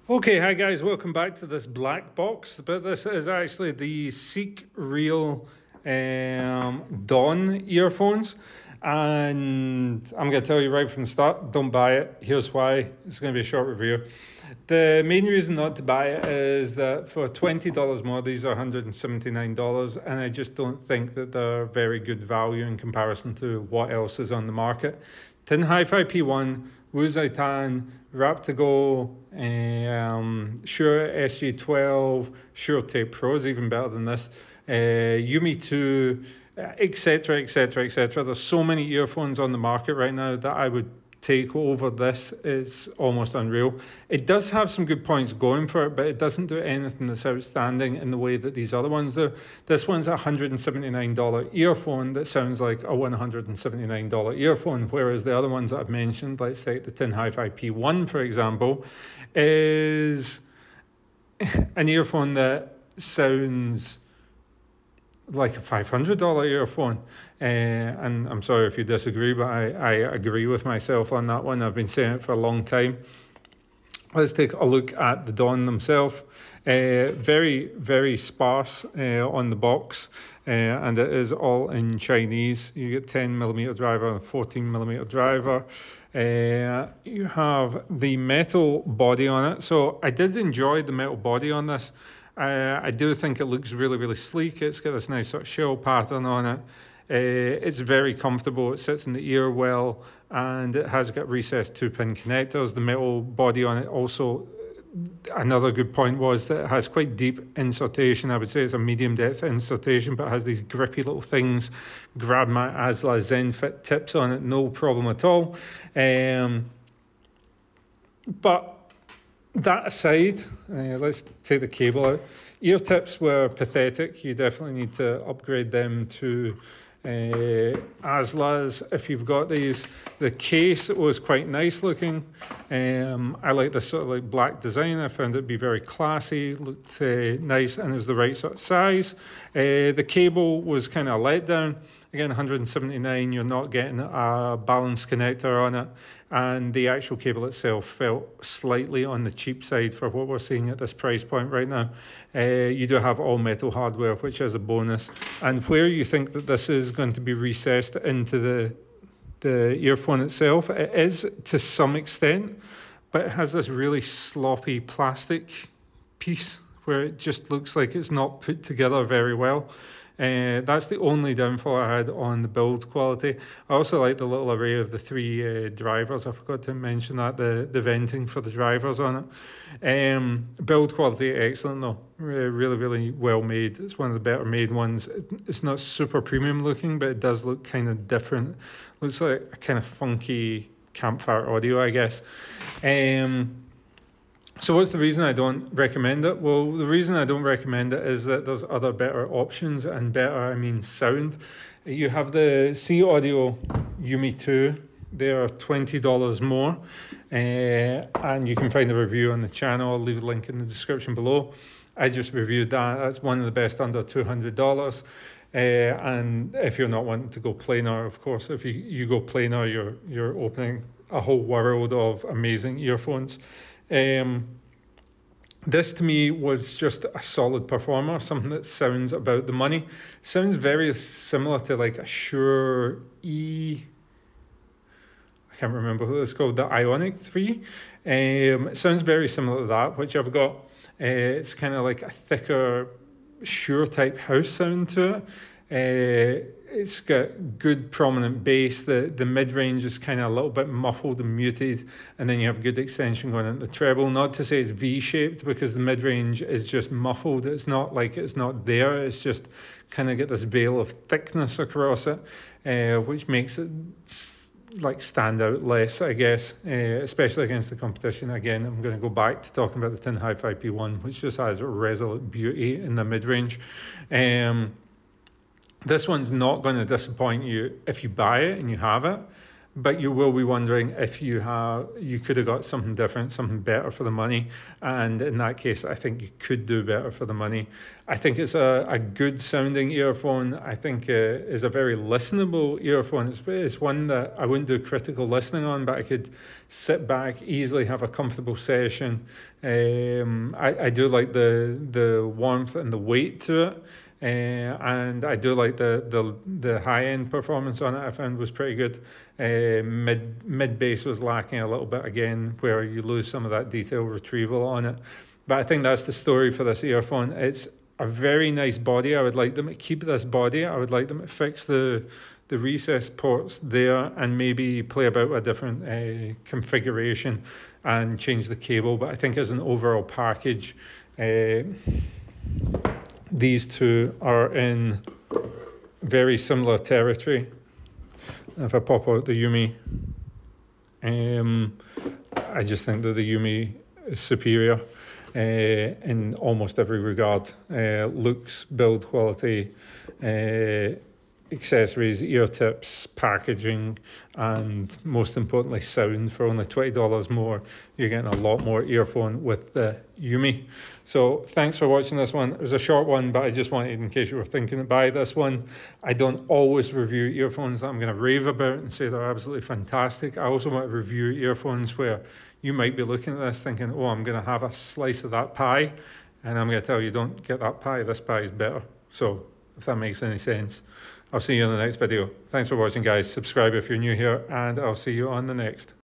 Okay, hi guys, welcome back to this black box, but this is actually the Seekreal Dawn earphones, and I'm going to tell you right from the start, don't buy it. Here's why. It's going to be a short review. The main reason not to buy it is that for $20 more, these are $179, and I just don't think that they're very good value in comparison to what else is on the market. Tin Hi-Fi P1, Wu Zaitan, Rap2Go, Shure SG12, Shure Tape Pro is even better than this, Yumi 2, etc, etc, etc. There's so many earphones on the market right now that I would take over this. Is almost unreal. It does have some good points going for it, but it doesn't do anything that's outstanding in the way that these other ones do. This one's a $179 earphone that sounds like a $179 earphone, whereas the other ones that I've mentioned, let's take the Tin Hi-Fi P1 for example, is an earphone that sounds like a $500 earphone, and I'm sorry if you disagree, but I agree with myself on that one. I've been saying it for a long time. Let's take a look at the Dawn themselves. Very, very sparse on the box, and it is all in Chinese. You get 10mm driver and 14mm driver. You have the metal body on it. So I did enjoy the metal body on this. I do think it looks really, really sleek. It's got this nice sort of shell pattern on it. It's very comfortable. It sits in the ear well, and it has got recessed 2-pin connectors. The metal body on it also, another good point was that it has quite deep insertion. I would say it's a medium depth insertion, but it has these grippy little things. Grab my Asla ZenFit tips on it, no problem at all. But that aside, let's take the cable out. Ear tips were pathetic. You definitely need to upgrade them to Aslas if you've got these. The case was quite nice looking. I like this sort of like black design. I found it to be very classy, looked nice, and is the right sort of size. The cable was kind of a letdown. Again, 179, you're not getting a balance connector on it, and the actual cable itself felt slightly on the cheap side for what we're seeing at this price point right now. You do have all metal hardware, which is a bonus, and where you think that this is going to be recessed into the earphone itself, it is to some extent, but it has this really sloppy plastic piece where it just looks like it's not put together very well. That's the only downfall I had on the build quality. I also like the little array of the 3 drivers. I forgot to mention that, the venting for the drivers on it. Build quality excellent though, really, really well made. It's one of the better made ones. It's not super premium looking, but it does look kind of different. Looks like a kind of funky campfire audio, I guess. So what's the reason I don't recommend it? Well, the reason I don't recommend it is that there's other better options, and better, I mean sound. You have the C Audio Yumi 2. They are $20 more, and you can find a review on the channel. I'll leave a link in the description below. I just reviewed that. That's one of the best under $200. And if you're not wanting to go planar, of course, if you go planar, you're opening a whole world of amazing earphones. This to me was just a solid performer, something that sounds about the money. Sounds very similar to like a Shure I can't remember what it's called, the Ionic 3. It sounds very similar to that, which I've got. It's kind of like a thicker Shure type house sound to it. It's got good prominent bass. The mid-range is kind of a little bit muffled and muted, and then you have good extension going into the treble. Not to say it's V-shaped, because the mid-range is just muffled. It's not like it's not there. It's just kind of got this veil of thickness across it, which makes it like stand out less, I guess, especially against the competition. Again, I'm going to go back to talking about the Tin Hi-Fi P1, which just has a resolute beauty in the mid-range. This one's not going to disappoint you if you buy it and you have it, but you will be wondering if you could have got something different, something better for the money. And in that case, I think you could do better for the money. I think it's a good sounding earphone. I think it is a very listenable earphone. It's one that I wouldn't do critical listening on, but I could sit back, easily have a comfortable session. I do like the warmth and the weight to it. And I do like the high end performance on it. I found was pretty good. Mid bass was lacking a little bit again, where you lose some of that detail retrieval on it. But I think that's the story for this earphone. It's a very nice body. I would like them to keep this body. I would like them to fix the recessed ports there and maybe play about with a different configuration and change the cable. But I think as an overall package, these two are in very similar territory. If I pop out the Yumi, I just think that the Yumi is superior in almost every regard. Looks, build quality, accessories, ear tips, packaging, and most importantly, sound. For only $20 more, you're getting a lot more earphone with the Yumi. So thanks for watching this one. It was a short one, but I just wanted, in case you were thinking to buy this one. I don't always review earphones that I'm going to rave about and say they're absolutely fantastic. I also want to review earphones where you might be looking at this thinking, oh, I'm going to have a slice of that pie, and I'm going to tell you, don't get that pie. This pie is better. So if that makes any sense. I'll see you in the next video. Thanks for watching, guys. Subscribe if you're new here, and I'll see you on the next.